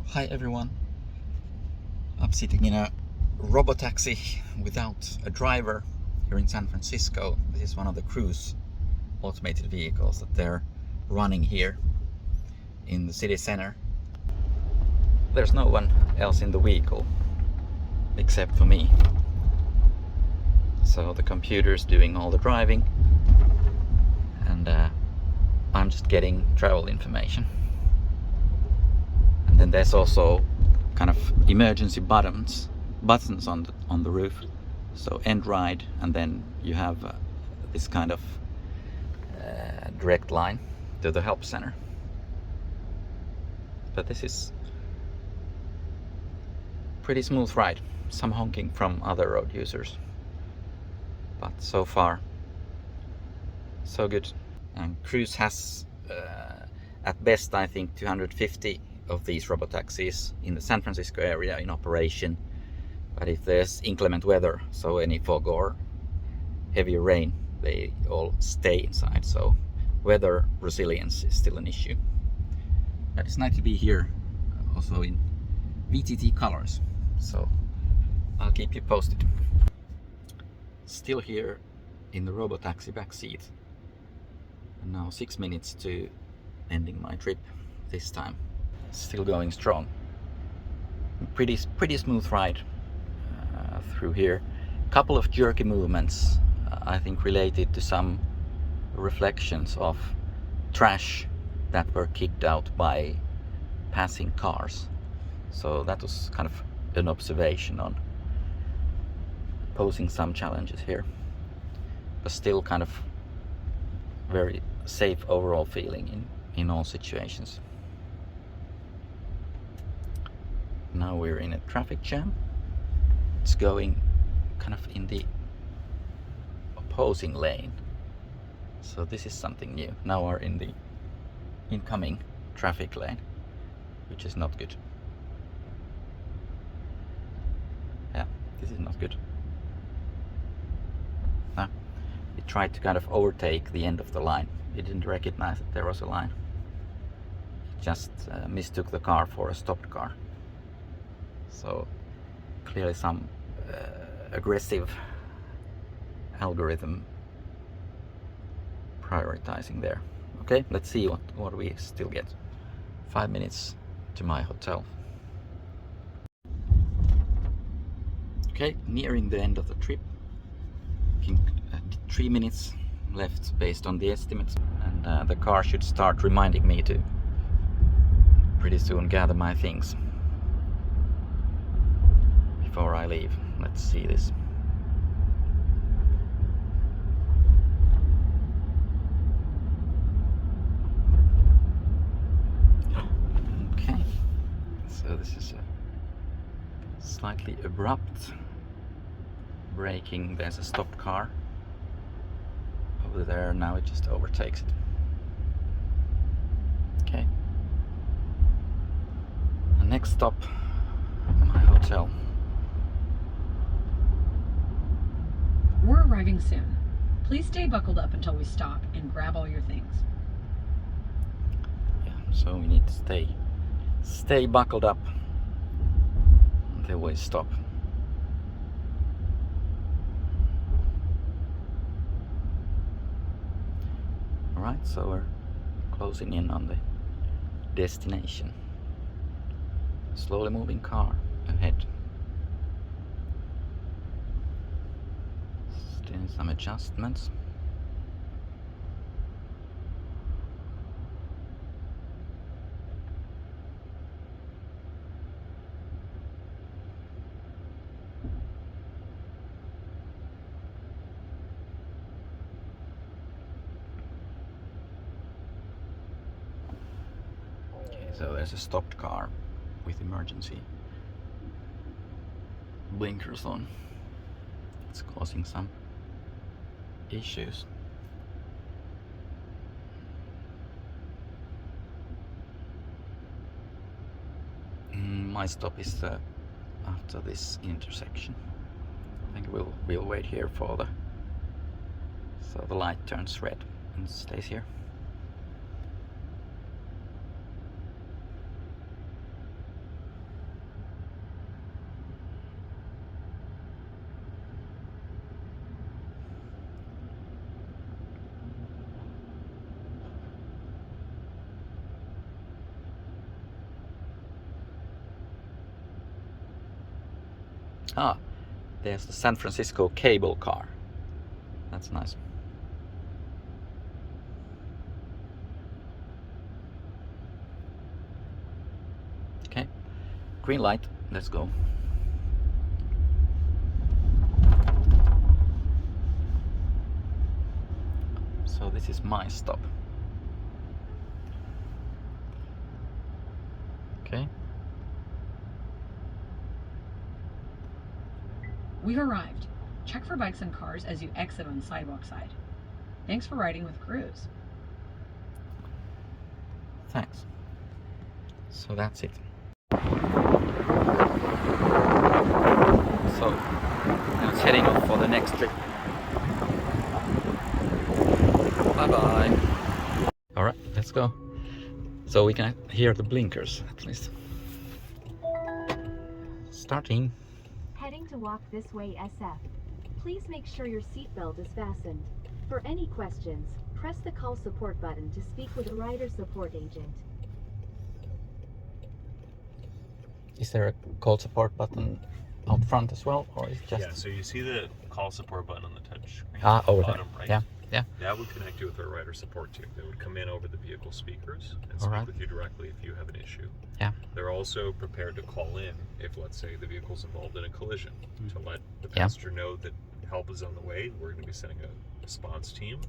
Hi everyone. I'm sitting in a Robottitaksi without a driver here in San Francisco. This is one of the cruise automated vehicles that they're running here in the city center. There's no one else in the vehicle except for me. So the computer's doing all the driving and I'm just getting travel information. And then there's also kind of emergency buttons on the roof. So end ride, and then you have this kind of direct line to the help center. But this is pretty smooth ride. Some honking from other road users, but so far so good. And Cruise has at best I think 250 of these robotaxis in the San Francisco area in operation. But if there's inclement weather, so any fog or heavy rain, they all stay inside. So weather resilience is still an issue. But it's nice to be here also in VTT colors. So I'll keep you posted. Still here in the Robotaxi back seat. And now 6 minutes to ending my trip this time. Still going strong. Pretty smooth ride through here. Couple of jerky movements, I think related to some reflections of trash that were kicked out by passing cars. So that was kind of an observation on posing some challenges here, but still kind of very safe overall feeling in all situations. Now we're in a traffic jam. It's going kind of in the opposing lane. So this is something new. Now we're in the incoming traffic lane, which is not good. Yeah, this is not good. Now, it tried to kind of overtake the end of the line. It didn't recognize that there was a line. It just mistook the car for a stopped car. So clearly some aggressive algorithm prioritizing there. Okay, let's see what we still get. 5 minutes to my hotel. Okay, nearing the end of the trip. 3 minutes left based on the estimates, and the car should start reminding me to pretty soon gather my things before I leave. Let's see this. Okay, so this is a slightly abrupt braking. There's a stopped car over there. Now it just overtakes it. Okay. The next stop, my hotel. We're arriving soon. Please stay buckled up until we stop and grab all your things. Yeah, so we need to stay buckled up until we stop. Alright, so we're closing in on the destination. Slowly moving car ahead. Doing some adjustments. Okay, so there's a stopped car with emergency blinkers on. It's causing some issues. My stop is after this intersection. I think we'll wait here for so the light turns red and stays here. Ah, there's the San Francisco cable car. That's nice. Okay, green light, let's go. So this is my stop. Okay. We've arrived. Check for bikes and cars as you exit on the sidewalk side. Thanks for riding with Cruise. Thanks. So that's it. So now it's heading off for the next trip. Bye bye. Alright, let's go. So we can hear the blinkers at least. Starting. Heading to walk this way SF. Please make sure your seatbelt is fastened. For any questions, press the call support button to speak with a rider support agent. Is there a call support button out front as well, or is it just? Yeah, so you see the call support button on the touch screen. Over there. Bottom right. Yeah, yeah. That would connect you with our rider support team. They would come in over the vehicle speakers and speak Alright. with you directly if you have an issue. Yeah. They're also prepared to call in if, let's say, the vehicle's involved in a collision to let the Yeah. passenger know that help is on the way. We're going to be sending a response team.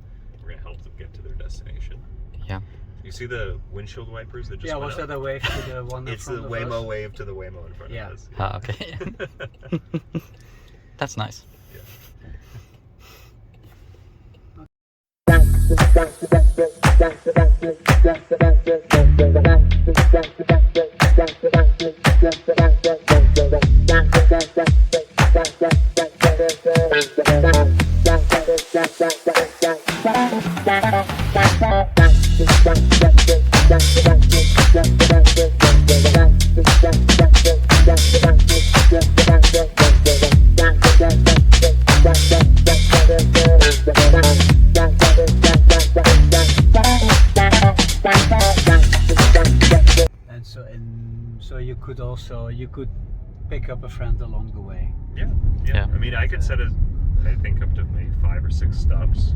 We're going to help them get to their destination. Yeah. You see the windshield wipers that just Yeah, went was up? that a wave to the one in It's the front of Waymo us? wave to the Waymo in front Yeah. of us. Ah, okay. That's nice. Yeah. And so you could pick up a friend along the way. Yeah. Yeah. I mean, I could set it, I think, up to maybe 5 or 6 stops.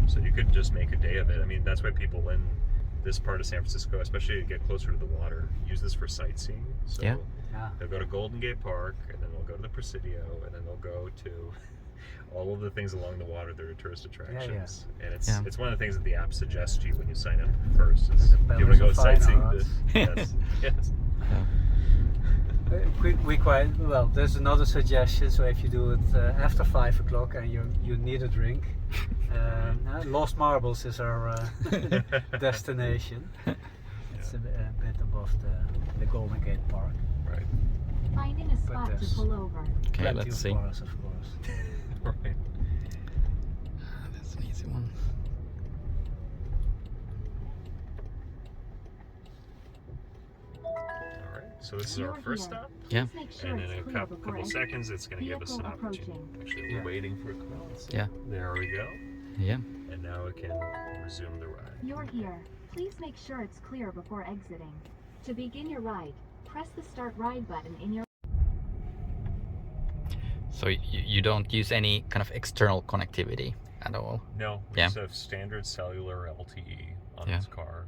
So you could just make a day of it. I mean, that's why people in this part of San Francisco, especially to get closer to the water, use this for sightseeing. So Yeah. Yeah. they'll go to Golden Gate Park, and then they'll go to the Presidio, and then they'll go to all of the things along the water that are tourist attractions. And it's one of the things that the app suggests you when you sign up first. Is The do you want to go Palace of Fine sightseeing? Arts. Yes. Yes. We quite well. There's another suggestion. So if you do it after 5 o'clock and you need a drink, Lost Marbles is our destination. It's a bit above the Golden Gate Park. Right. Finding a spot to there's pull over. Okay, Plenty let's of see. bars, of course. Right. That's an easy one. All right. So this is our You're first here. stop. Yeah. Please make sure And in it's a clear couple before seconds, it's going to give us an Vehicle opportunity. approaching. Actually, we're waiting for a crowd. So Yeah. There we go. Yeah. And now it can resume the ride. You're here. Please make sure it's clear before exiting. To begin your ride, press the start ride button in your So you don't use any kind of external connectivity at all? No, we Yeah. just have standard cellular LTE on Yeah. this car,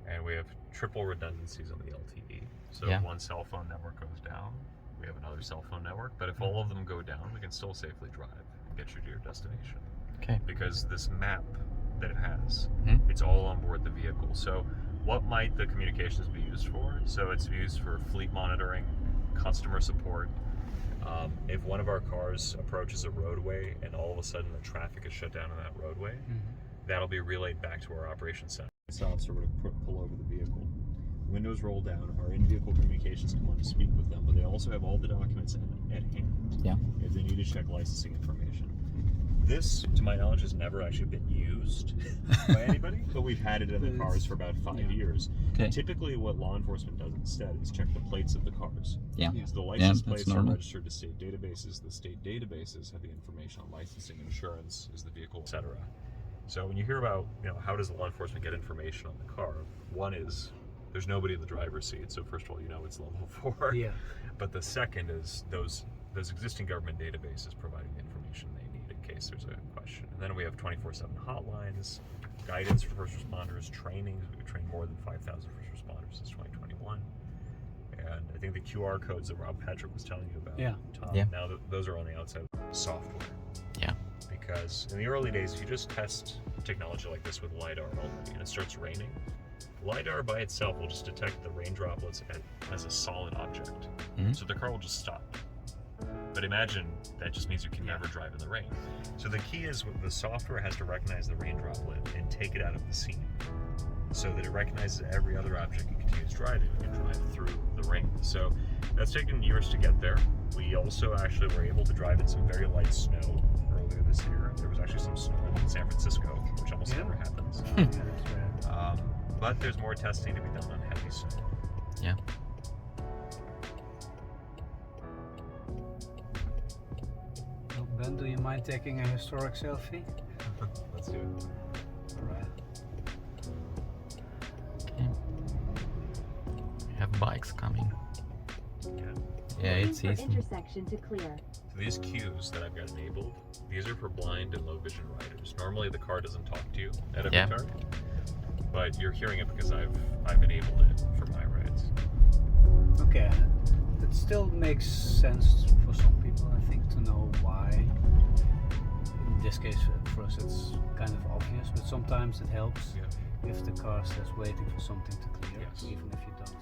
and we have triple redundancies on the LTE. So Yeah. if one cell phone network goes down, we have another cell phone network. But if all of them go down, we can still safely drive and get you to your destination. Okay. Because this map that it has, Mhm. it's all on board the vehicle. So what might the communications be used for? So it's used for fleet monitoring, customer support. If one of our cars approaches a roadway and all of a sudden the traffic is shut down on that roadway, that'll be relayed back to our operations center. Stops or pull over the vehicle. Windows roll down, our in-vehicle communications come on to speak with them, but they also have all the documents at hand Yeah. if they need to check licensing information. This, to my knowledge, has never actually been used by anybody, but we've had it in the cars for about 5 years. Okay. Typically what law enforcement does instead is check the plates of the cars. Yeah. So the license that's plates are normal. registered to state databases. The state databases have the information on licensing, insurance, is the vehicle, etc. So when you hear about, how does law enforcement get information on the car? One is there's nobody in the driver's seat. So first of all, you know it's level 4. Yeah. But the second is those existing government databases providing the information they need in case there's a question. And then we have 24/7 hotlines, guidance for first responders, trainings. We've trained more than 5,000 first responders since 2021. And I think the QR codes that Rob Patrick was telling you about, Tom, now those are on the outside of software. Yeah. Because in the early days, if you just test technology like this with LiDAR only and it starts raining, LiDAR by itself will just detect the rain droplets as a solid object. So the car will just stop. But imagine that just means you can never drive in the rain. So the key is the software has to recognize the rain droplet and take it out of the scene so that it recognizes every other object and continues driving and drive through the rain. So that's taken years to get there. We also actually were able to drive in some very light snow earlier this year. There was actually some snow in San Francisco, which almost never happens. But there's more testing to be done on heavy snow. Yeah. Well, Ben, do you mind taking a historic selfie? Let's do it. Alright. Okay. We have bikes coming. Yeah, Waiting it's for easy. intersection to clear. So these cues that I've got enabled, these are for blind and low vision riders. Normally the car doesn't talk to you at every turn, but you're hearing it because I've enabled it for my rides. Okay, it still makes sense for some people, I think, to know why. In this case, for us, it's kind of obvious, but sometimes it helps if the car says waiting for something to clear, even if you don't